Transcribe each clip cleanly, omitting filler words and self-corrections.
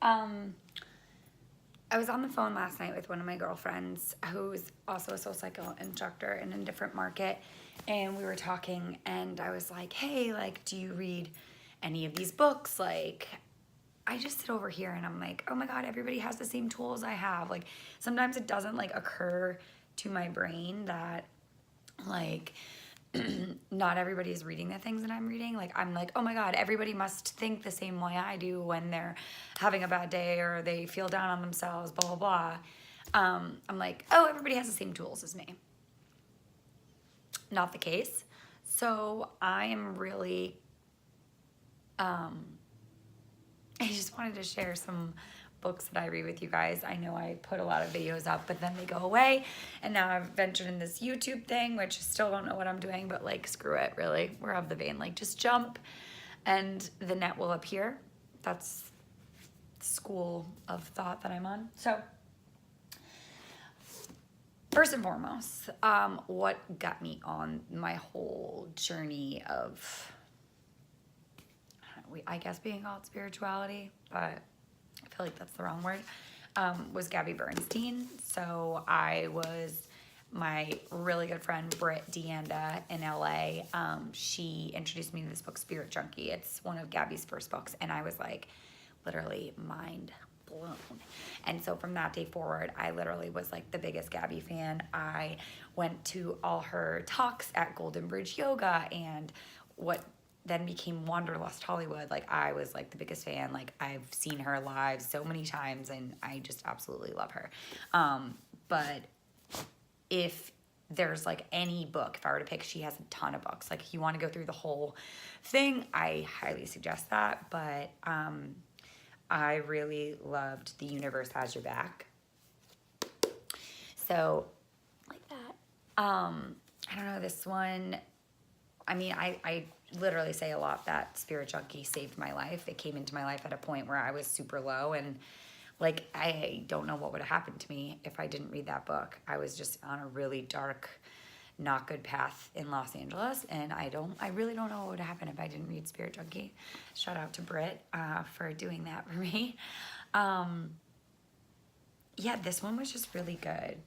I was on the phone last night with one of my girlfriends who's also a soul cycle instructor in a different market, and we were talking, and I was like, hey, like, do you read any of these books? Like, I just sit over here and I'm like, oh my God, everybody has the same tools I have. Like, sometimes it doesn't like occur to my brain that like not everybody is reading the things that I'm reading. Like, I'm like, oh my God, everybody must think the same way I do when they're having a bad day or they feel down on themselves, blah, blah, blah. I'm like, oh, everybody has the same tools as me. Not the case. So I am really, I just wanted to share some books that I read with you guys. I know I put a lot of videos up, but then they go away. And now I've ventured in this YouTube thing, which I still don't know what I'm doing, but like, screw it, really. We're of the vein. Like, just jump and the net will appear. That's the school of thought that I'm on. So, first and foremost, what got me on my whole journey of, I guess being called spirituality, but I feel like that's the wrong word, was Gabby Bernstein. So my really good friend, Britt Deanda in LA, she introduced me to this book, Spirit Junkie. It's one of Gabby's first books, and I was like, literally mind blown. And so from that day forward, I literally was like the biggest Gabby fan. I went to all her talks at Golden Bridge Yoga, and what then became Wanderlust Hollywood. Like, I was like the biggest fan. Like, I've seen her live so many times, and I just absolutely love her. But if there's like any book, if I were to pick, she has a ton of books. Like, if you want to go through the whole thing, I highly suggest that. But I really loved The Universe Has Your Back. So, like that. I don't know, this one, I mean, I literally say a lot that Spirit Junkie saved my life. It came into my life at a point where I was super low, and like, I don't know what would have happened to me if I didn't read that book. I was just on a really dark, not good path in Los Angeles, and I really don't know what would have happened if I didn't read Spirit Junkie. Shout out to Britt for doing that for me. Yeah, this one was just really good.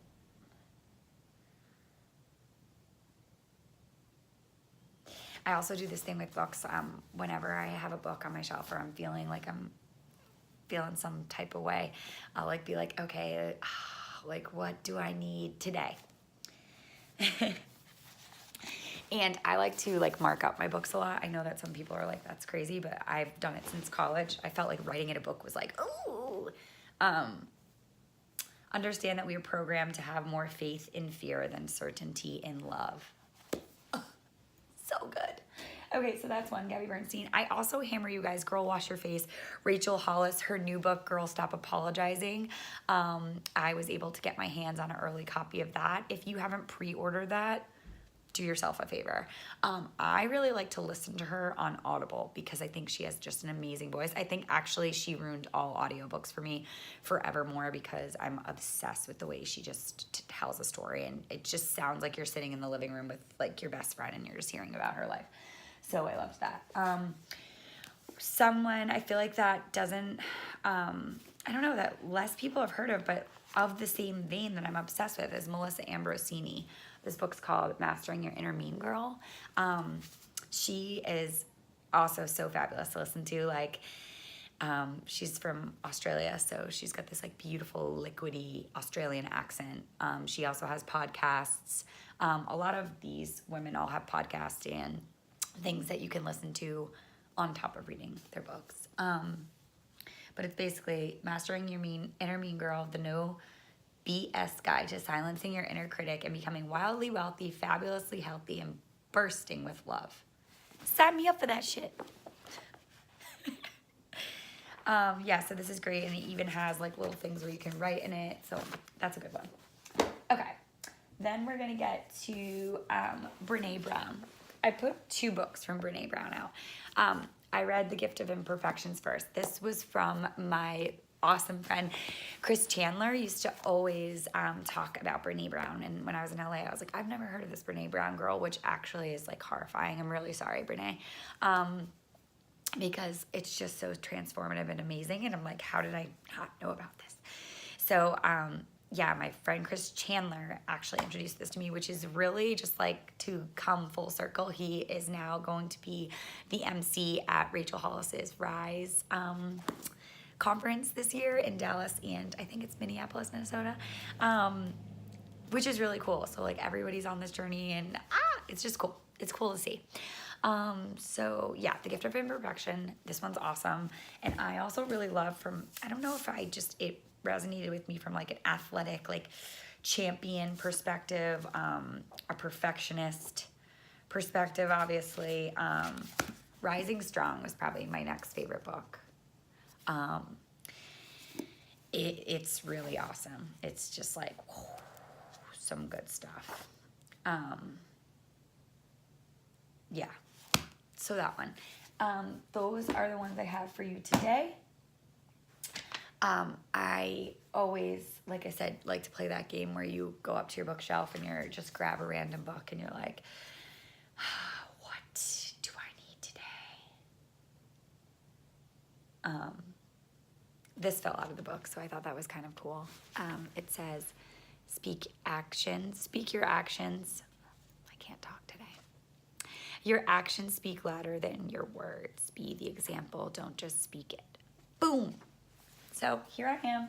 I also do this thing with books. Whenever I have a book on my shelf or I'm feeling like I'm feeling some type of way, I'll like be like, okay, like, what do I need today? And I like to like mark up my books a lot. I know that some people are like, that's crazy, but I've done it since college. I felt like writing in a book was like, ooh. Understand that we are programmed to have more faith in fear than certainty in love. So good. Okay, so that's one, Gabby Bernstein. I also hammer you guys, Girl Wash Your Face. Rachel Hollis, her new book, Girl Stop Apologizing. I was able to get my hands on an early copy of that. If you haven't pre-ordered that, do yourself a favor. I really like to listen to her on Audible because I think she has just an amazing voice. I think actually she ruined all audiobooks for me forevermore because I'm obsessed with the way she just tells a story, and it just sounds like you're sitting in the living room with like your best friend and you're just hearing about her life. So I loved that. Someone I feel like that doesn't, I don't know, that less people have heard of, but of the same vein that I'm obsessed with, is Melissa Ambrosini. This book's called Mastering Your Inner Mean Girl. She is also so fabulous to listen to. Like, she's from Australia, so she's got this like beautiful liquidy Australian accent. She also has podcasts. A lot of these women all have podcasts and things that you can listen to on top of reading their books. But it's basically Mastering Your Inner Mean Girl, the No BS Guide to Silencing Your Inner Critic and Becoming Wildly Wealthy, Fabulously Healthy, and Bursting with Love. Sign me up for that shit. Yeah, so this is great, and it even has like little things where you can write in it, so that's a good one. Okay, then we're gonna get to Brene Brown. I put 2 books from Brene Brown out. I read The Gift of Imperfections first. This was from my awesome friend Chris Chandler. Used to always talk about Brene Brown, and when I was in LA I was like, I've never heard of this Brene Brown girl, which actually is like horrifying. I'm really sorry, Brene. because it's just so transformative and amazing. And I'm like, how did I not know about this? So, yeah, my friend Chris Chandler actually introduced this to me, which is really just like to come full circle. He is now going to be the MC at Rachel Hollis's Rise conference this year in Dallas, and I think it's Minneapolis, Minnesota, which is really cool. So like everybody's on this journey, and it's just cool. It's cool to see. So yeah, The Gift of Imperfection. This one's awesome. And I also really love I don't know if it resonated with me from like an athletic, like champion perspective, a perfectionist perspective, obviously. Rising Strong was probably my next favorite book. It's really awesome. It's just like, whoa, some good stuff. Yeah. So that one. Those are the ones I have for you today. I always, like I said, like to play that game where you go up to your bookshelf and you're just grab a random book and you're like, what do I need today? This fell out of the book, so I thought that was kind of cool. It says, speak your actions. I can't talk today. Your actions speak louder than your words. Be the example, don't just speak it. Boom. So here I am,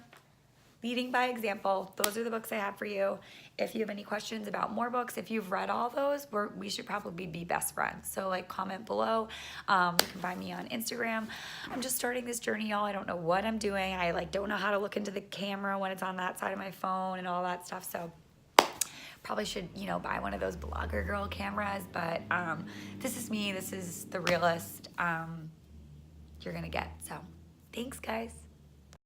leading by example. Those are the books I have for you. If you have any questions about more books, if you've read all those, we should probably be best friends. So like comment below. You can find me on Instagram. I'm just starting this journey, y'all. I don't know what I'm doing. I like don't know how to look into the camera when it's on that side of my phone and all that stuff. So probably should, buy one of those Blogger Girl cameras, but this is me. This is the realest you're gonna get. So thanks, guys.